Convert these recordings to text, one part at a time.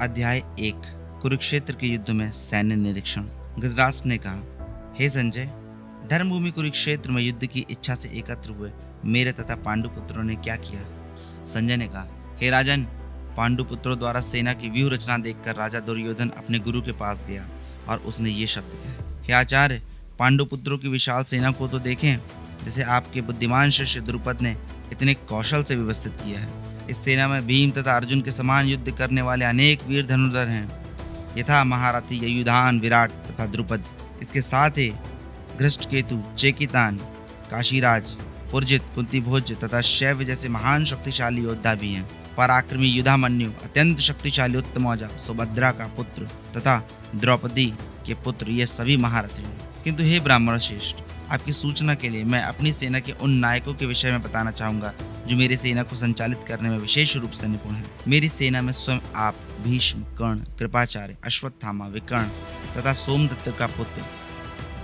अध्याय 1। कुरुक्षेत्र के युद्ध में सैन्य निरीक्षण। धृतराष्ट्र ने कहा, हे संजय, धर्मभूमि कुरुक्षेत्र में युद्ध की इच्छा से एकत्र हुए मेरे तथा पांडुपुत्रों ने क्या किया? संजय ने कहा, हे राजन, पांडुपुत्रों द्वारा सेना की व्यूह रचना देखकर राजा दुर्योधन अपने गुरु के पास गया और उसने ये शब्द कहे, हे आचार्य, पांडुपुत्रों की विशाल सेना को तो देखें, जिसे आपके बुद्धिमान शिष्य द्रुपद ने इतने कौशल से व्यवस्थित किया है। इस सेना में भीम तथा अर्जुन के समान युद्ध करने वाले अनेक वीर धनुर्धर हैं, यथा महारथी युयुधान, विराट तथा द्रुपद। इसके साथ ही घृष्टकेतु, चेकितान, काशीराज, पुरजित, कुंतीभोज तथा शैव जैसे महान शक्तिशाली योद्धा भी हैं। पराक्रमी युधामन्यु, अत्यंत शक्तिशाली उत्तमौजा, सुभद्रा का पुत्र तथा द्रौपदी के पुत्र, ये सभी महारथी हैं। किंतु हे ब्राह्मण श्रेष्ठ, आपकी सूचना के लिए मैं अपनी सेना के उन नायकों के विषय में बताना चाहूंगा जो मेरी सेना को संचालित करने में विशेष रूप से निपुण हैं। मेरी सेना में स्वयं आप, भीष्म, कर्ण, कृपाचार्य, अश्वत्थामा, विकर्ण तथा सोमदत्त का पुत्र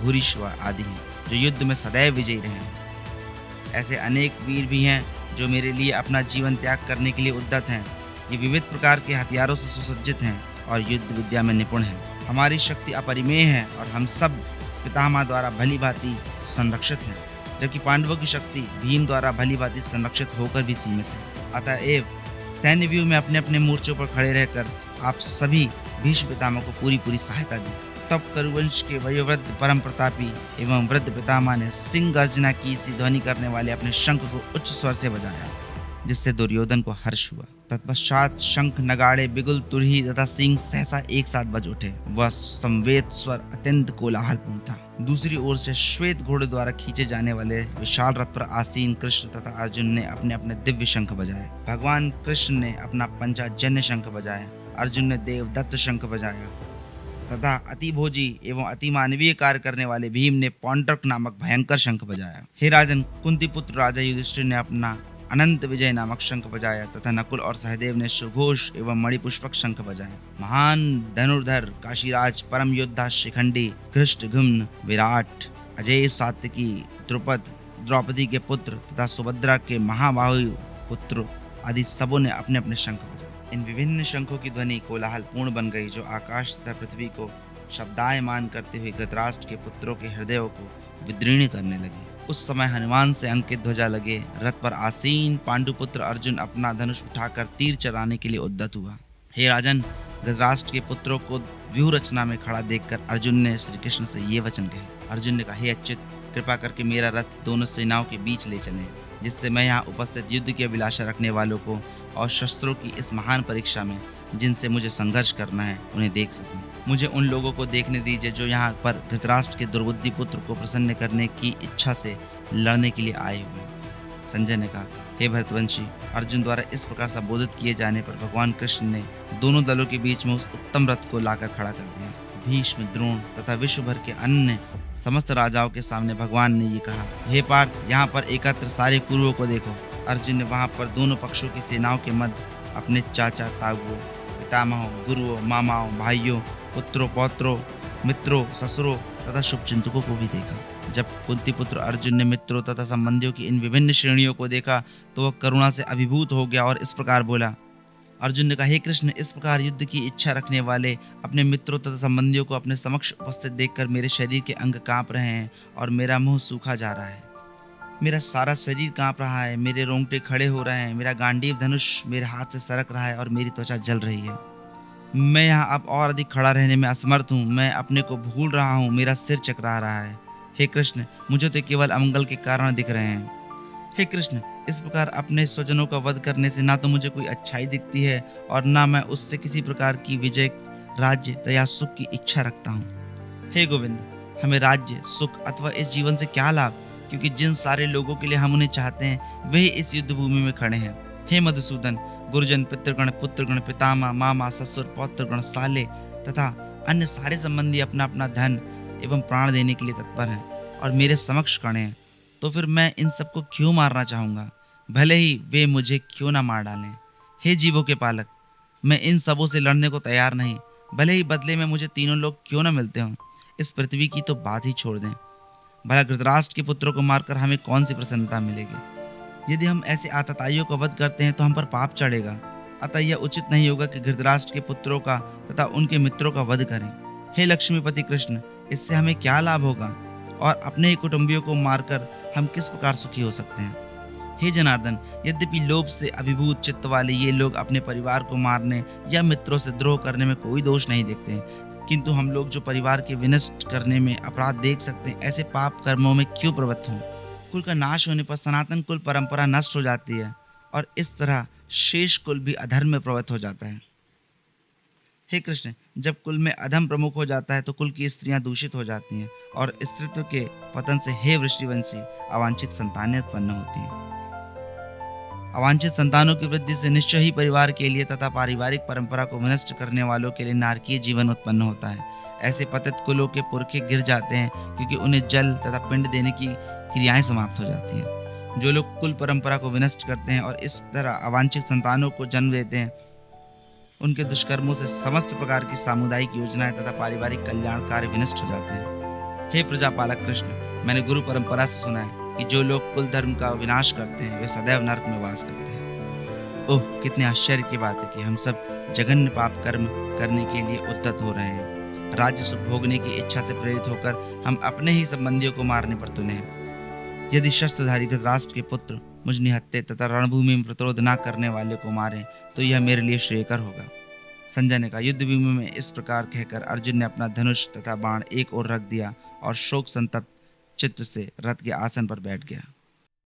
भूरिश्वा आदि हैं, जो युद्ध में सदैव विजयी रहे हैं। ऐसे अनेक वीर भी हैं जो मेरे लिए अपना जीवन त्याग करने के लिए उद्यत हैं। ये विविध प्रकार के हथियारों से सुसज्जित हैं और युद्ध विद्या में निपुण हैं। हमारी शक्ति अपरिमेय है और हम सब पितामह द्वारा भली भांति संरक्षित हैं, जबकि पांडवों की शक्ति भीम द्वारा भली भांति संरक्षित होकर भी सीमित है। अतएव सैन्य व्यूह में अपने अपने मोर्चों पर खड़े रहकर आप सभी भीष्म पितामह को पूरी सहायता दी। तब करुवंश के वयोवृद्ध परम प्रतापी एवं वृद्ध पितामह ने सिंह गर्जना की सी ध्वनि करने वाले अपने शंख को उच्च स्वर से बजाया, जिससे दुर्योधन को हर्ष हुआ। तत्पश्चात शंख, नगाड़े, बिगुल, तुरही तथा सिंह सहसा एक साथ बज उठे। वह संवेद स्वर अत्यंत कोलाहलपूर्ण था। दूसरी ओर से श्वेत घोड़े द्वारा खींचे जाने वाले विशाल रथ पर आसीन कृष्ण तथा अर्जुन ने अपने अपने दिव्य शंख बजाए। भगवान कृष्ण ने अपना पंचाजन्य शंख बजाया, अर्जुन ने देवदत्त शंख बजाया तथा अतिभोजी एवं अति मानवीय कार्य करने वाले भीम ने पौंड्रक नामक भयंकर शंख बजाया। हे राजन, कुंती पुत्र राजा युधिष्ठिर ने अपना अनंत विजय नामक शंख बजाया तथा नकुल और सहदेव ने सुघोष एवं मणिपुष्पक शंख बजाए। महान धनुर्धर काशीराज, परम योद्धा शिखंडी, घृष्टघुम्न, विराट, अजय, सात्यकी, द्रुपद, द्रौपदी के पुत्र तथा सुभद्रा के महाबाहु पुत्र आदि सबों ने अपने अपने शंख बजाए। इन विभिन्न शंखों की ध्वनि कोलाहलपूर्ण बन गई, जो आकाश तथा पृथ्वी को शब्दायमान करते हुए धृतराष्ट्र के पुत्रों के हृदयों को विदीर्ण करने लगी। उस समय हनुमान से अंकित ध्वजा लगे रथ पर आसीन पांडुपुत्र अर्जुन अपना धनुष उठाकर तीर चलाने के लिए उद्यत हुआ। हे राजन, धृतराष्ट्र के पुत्रों को व्यूह रचना में खड़ा देखकर अर्जुन ने श्री कृष्ण से ये वचन कहे। अर्जुन ने कहा, हे अच्युत, कृपा करके मेरा रथ दोनों सेनाओं के बीच ले चलें, जिससे मैं यहाँ उपस्थित युद्ध की अभिलाषा रखने वालों को और शस्त्रों की इस महान परीक्षा में जिनसे मुझे संघर्ष करना है उन्हें देख सकूं। मुझे उन लोगों को देखने दीजिए जो यहाँ पर धृतराष्ट्र के दुर्बुद्धि पुत्र को प्रसन्न करने की इच्छा से लड़ने के लिए आए हुए हैं। संजय ने कहा, हे भरतवंशी, अर्जुन द्वारा इस प्रकार संबोधित किए जाने पर भगवान कृष्ण ने दोनों दलों के बीच में उस उत्तम रथ को लाकर खड़ा कर दिया। भीष्म, द्रोण तथा विश्व भर के अन्य समस्त राजाओं के सामने भगवान ने ये कहा, हे पार्थ, यहाँ पर एकत्र सारे कुरुओं को देखो। अर्जुन ने वहां पर दोनों पक्षों की सेनाओं के मध्य अपने चाचा, ताऊओं, पितामहों, गुरुओं, मामाओं, भाइयों, पुत्रों, पौत्रों, मित्रों, ससुरों तथा शुभचिंतकों को भी देखा। जब कुंती पुत्र अर्जुन ने मित्रों तथा संबंधियों की इन विभिन्न श्रेणियों को देखा तो वह करुणा से अभिभूत हो गया और इस प्रकार बोला। अर्जुन ने कहा, हे कृष्ण, इस प्रकार युद्ध की इच्छा रखने वाले अपने मित्रों तथा संबंधियों को अपने समक्ष उपस्थित देखकर मेरे शरीर के अंग कांप रहे हैं और मेरा मुंह सूखा जा रहा है। मेरा सारा शरीर कांप रहा है, मेरे रोंगटे खड़े हो रहे हैं, मेरा गांडीव धनुष मेरे हाथ से सरक रहा है और मेरी त्वचा जल रही है। मैं यहाँ अब और अधिक खड़ा रहने में असमर्थ हूँ। मैं अपने को भूल रहा हूँ, मेरा सिर चकरा रहा है। हे कृष्ण, मुझे तो केवल अमंगल के कारण दिख रहे हैं। हे कृष्ण, इस प्रकार अपने स्वजनों का वध करने से ना तो मुझे कोई अच्छाई दिखती है और ना मैं उससे किसी प्रकार की विजय, राज्य या सुख की इच्छा रखता हूँ। हे गोविंद, हमें राज्य, सुख अथवा इस जीवन से क्या लाभ, क्योंकि जिन सारे लोगों के लिए हम उन्हें चाहते हैं वही इस युद्ध भूमि में खड़े हैं। हे मधुसूदन, गुरुजन, पितृगण, पुत्रगण, पितामह, मामा, ससुर, पौत्रगण, साले तथा अन्य सारे संबंधी अपना अपना धन एवं प्राण देने के लिए तत्पर हैं और मेरे समक्ष खड़े हैं, तो फिर मैं इन सबको क्यों मारना चाहूँगा, भले ही वे मुझे क्यों ना मार डालें। हे जीवों के पालक, मैं इन सबों से लड़ने को तैयार नहीं, भले ही बदले में मुझे तीनों लोग क्यों ना मिलते हों। इस पृथ्वी की तो बात ही छोड़ दें, भला धृतराष्ट्र के पुत्रों को मारकर हमें कौन सी प्रसन्नता मिलेगी। यदि हम ऐसे आतताइयों को वध करते हैं तो हम पर पाप चढ़ेगा अतः यह उचित नहीं होगा कि धृतराष्ट्र के पुत्रों का तथा उनके मित्रों का वध करें। हे लक्ष्मीपति कृष्ण, इससे हमें क्या लाभ होगा और अपने ही कुटुंबियों को मारकर हम किस प्रकार सुखी हो सकते हैं। हे जनार्दन, यद्यपि लोभ से अभिभूत चित्त वाले ये लोग अपने परिवार को मारने या मित्रों से द्रोह करने में कोई दोष नहीं देखते हैं, किंतु हम लोग जो परिवार के विनष्ट करने में अपराध देख सकते हैं, ऐसे पाप कर्मों में क्यों प्रवृत्त हों। कुल का नाश होने पर सनातन कुल परंपरा नष्ट हो जाती है और इस तरह शेष कुल भी अधर्म में प्रवृत्त हो जाता है। हे कृष्ण, जब कुल में अधम प्रमुख हो जाता है तो कुल की स्त्रियां दूषित हो जाती हैं और स्त्रीत्व के पतन से हे वृष्टिवंशी अवांछित संतानें उत्पन्न होती हैं। अवांछित संतानों की वृद्धि से निश्चय ही परिवार के लिए तथा पारिवारिक परंपरा को विनष्ट करने वालों के लिए नारकीय जीवन उत्पन्न होता है। ऐसे पतित कुलों के पुरखे गिर जाते हैं क्योंकि उन्हें जल तथा पिंड देने की क्रियाएं समाप्त हो जाती हैं। जो लोग कुल परंपरा को विनष्ट करते हैं और इस तरह अवांछित संतानों को जन्म देते हैं, उनके दुष्कर्मों से समस्त प्रकार की सामुदायिक योजनाएं तथा पारिवारिक कल्याण कार्य विनष्ट हो जाते हैं। हे प्रजापालक कृष्ण, मैंने गुरु परंपरा से सुना है कि जो लोग कुल धर्म का विनाश करते हैं वे सदैव नरक में वास करते हैं। ओह, कितने आश्चर्य की बात है कि हम सब जघन्य पाप कर्म करने के लिए उद्यत हो रहे हैं। राज्य सुख भोगने की इच्छा से प्रेरित होकर हम अपने ही संबंधियों को मारने पर तुले हैं। यदि शस्त्रधारी धृतराष्ट्र के पुत्र मुझ निहत्थे तथा रणभूमि में प्रतिरोध न करने वाले को मारे तो यह मेरे लिए श्रेयकर होगा। संजय ने कहा, युद्ध भूमि में इस प्रकार कहकर अर्जुन ने अपना धनुष तथा बाण एक ओर रख दिया और शोक संतप्त चित्त से रथ के आसन पर बैठ गया।